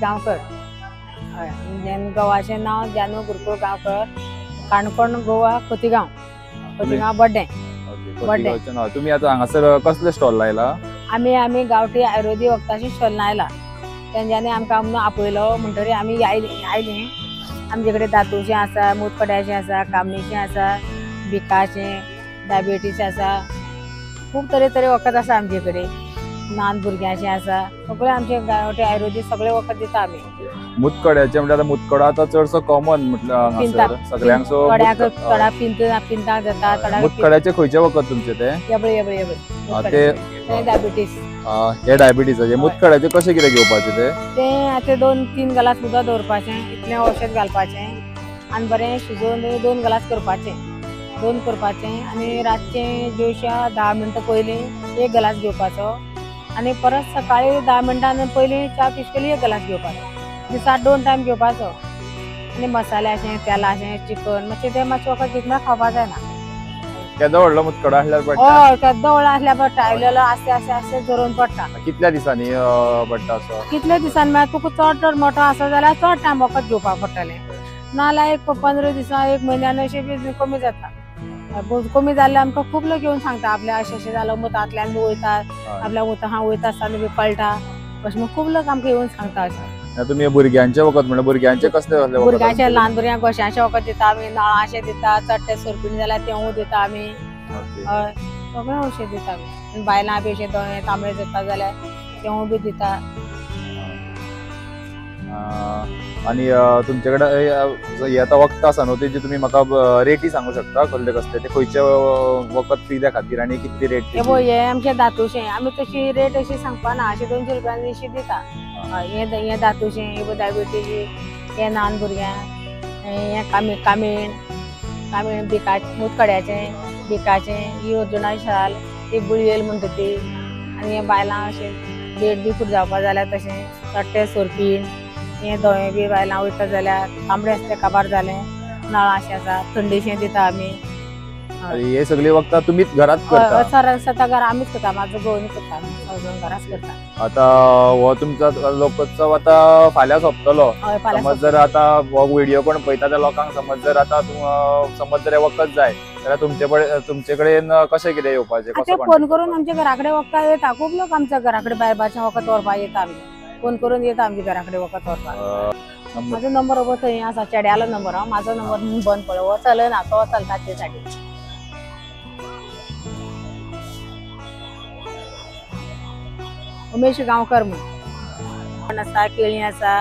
गांवकर. गांवाचे नाव जानू गुरुकुळ गांवकर. काणकोण गोवा खोतीगांव. खोतीगांव बड्डे. तुम्ही आता हांगासर कसले स्टॉल लायला? आम्ही गावठी आयुर्वेदिक वखदाचे स्टॉल लायला. तेंच्यांनी आमकां आपयलो म्हणटरी आमी आयली. आमचे कडेन दातूचे आसा, मुतखड्याचे आसा, कामणीचे आसा, बिकाचे, डायबिटीस आसा, खूब तरे वखद आसा आमचे कडेन. ल्हान भुरग्यांचे आसा, सगळे आमचे गावठी आयुर्वेदिक सगळे वखद दिता आमी. मुतखड्याचे म्हणजे आता मुतखडो आता चडसो कॉमन म्हटल्यार सगळ्यांक सो थोड्याक पिंताक जाता, थोड्याक मुतखड्याचे खंयचे वखद तुमचे ते? येबळे ते डायबिटीस. हे डायबिटीसाचे मुतखड्याचे कशे कितें घेवपाचे ते आतां 2-3 ग्लास उदक दवरपाचें, इतलें औषध घालपाचें आनी बरें शिजोवन 2 ग्लास करपाचें आनी रातचें जेवच्या 10 मिनटां पयलीं 1 ग्लास घेवपाचो आनी परत सकाळी 10 मिनटां पयलीं च्या पिशकेली 1 ग्लास घेवपाचो. दिसाक 2 टायम घेवपाचो. आनी मसाल्याचें, तेलाचें, चिकन मातशें तें मातशें वखद घेतल्यार खावपाक जायना. केदो व्हडलो मुतखडो आसल्यार पडटा? हय, केदो व्हडलो आसल्यार पडटा. आयलेलो आस्ते धरून पडटा. कितल्या दिसांनी पडटा असो? कितल्या दिसांनी म्हळ्यार तुका चड मोठो आसा जाल्यार चड टायम वखद घेवपाक पडटलें. नाल्यार एक 15 दिसां 1 म्हयन्यान अशें कमी जाता. कमी जाल्यार आमकां खूब लोक येवन सांगता आपल्या अशें जालो मुतांतल्यान बी वयता, आपल्या मुतां वयता आसतना बी कळटा अशें म्हूण खूब लोक आमकां येवन सांगता अशें. तुम्ही भुरग्यांचे वखद म्हणजे भुरग्यांचे कसले भुरग्यांचे ल्हान भुरग्यांक घोशांचे वखद दिता आमी, नळाचें दिता, चडटे सरपीण जाल्यार तेवूय दिता आमी. हय, सगळें औषध दिता आमी. बायलां बी अशें दोळे तांबडे जाता जाल्यार तेवूय बी दिता. आणि तुमचे कडेन हे आतां वखद आसा न्हू तेजी तुमी म्हाका रेटी सांगूंक शकता कसले कसले ते खंयचे वखद कित्या खातीर आनी कितली रेट? हे आमचे दातूचे आमी तशी रेट अशी सांगपाना, अशी 200 रुपयांनी अशी दिता. हे दातूचे, हे डायबिटीची, हे ल्हान भुरग्यांक, हे कामीण मुतखड्याचें, बिकाचें, ही अर्जुनाची शाल, ती बुळयेल म्हणटा ती. आनी हे बायलां अशें देड बी फूट जावपा जाल्यार तशें चडटे सोरपीण, हे दोळे बी बायलां वयता जाल्यार तांबडे आसता काबार जालें, नळाचें आसा, थंडेचें दिता आमी. हे सगळी वखदां तुमीच घरात करता? सदां घरा आमीच करता, म्हाजो घोवून करता, आमी घराच करता. आता हो तुमचो लोकोत्सव आता फाल्यां सोंपतलो. समज जर आता हो व्हिडिओ कोण पळयता त्या लोकांक समज जर आता समज जर वखद जाय जाल्यार तुमचे कडेन कशें कितें येवपाचें? फोन करून आमच्या घरा कडेन वखदां येता. खूब लोक आमच्या घरा कडेन बायबाचें वखद व्हरपाक येता. आमी फोन करून येता आमच्या घरा कडेन वखद व्हरपाक. म्हाजो नंबर थंय आसा, चेड्यालो नंबर. म्हाजो नंबर बंद पडलो, हो चलना, तो चलता ते सायडीन. उमेश गांवकर म्हणून आसा, केळी आसा,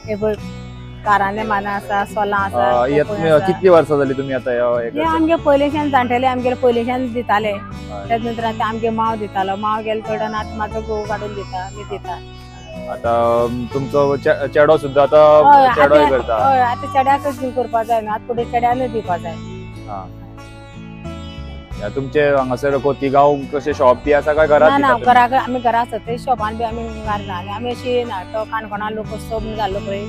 हे पळय कारांदे माना आसा, सोलां आसा. कितली वर्सां जाली तुमी आता? हे आमगे पयलींच्यान जाणटेले आमगे पयलींच्यान दिताले. त्याच नंतर आता आमगे मांव दितालो. मांव गेलो थोडे आतां म्हाजो घोव काडून दिता, मी दिता. आता तुमचो चेडो सुद्दां आता चेडोय करता? हय, आता चेड्याकच करपाक जाय न्हू, आतां फुडें चेड्यानूय दिवपाक जाय. तुमचे हांगासर खोतीगांव कशें शॉप बी आसा काय घरात? ना, आमी घरा आसता. शॉपान बी आमी घालना. आनी आमी अशी ना, तो काणकोणा लोकोत्सव म्हूण जाल्लो पळय,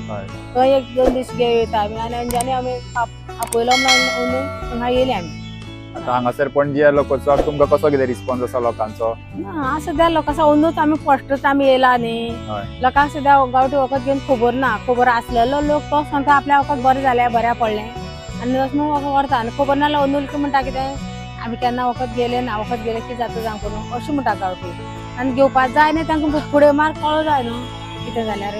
तो 1-2 दीस येता आमी. आनी अंजानी आमी आपयलो म्हणून हांगा येयली आमी. आता हांगासर पणजी लोकोत्सवाक तुमकां कसो कितें रिस्पॉन्स आसा लोकांचो? सद्या लोकांचो अंदूच आमी फस्टच आमी येयला न्ही. लोकांक सद्या गांवठी वखद घेवन खबर ना. खबर आसलेलो लोक तो सांगता आपल्या वखद बरें जालें, बऱ्या पडलें आनी तशें म्हणून व्हरता. आनी खबर नासलो अंदूल म्हणटा कितें आमी केन्ना वखद गेले ना, वखद गेले कितें जाता जावं करून अशें म्हणटा गांवठी. आनी घेवपाक जाय न्ही, तांकां फुडें मार कळो जाय न्हू कितें जाल्यार.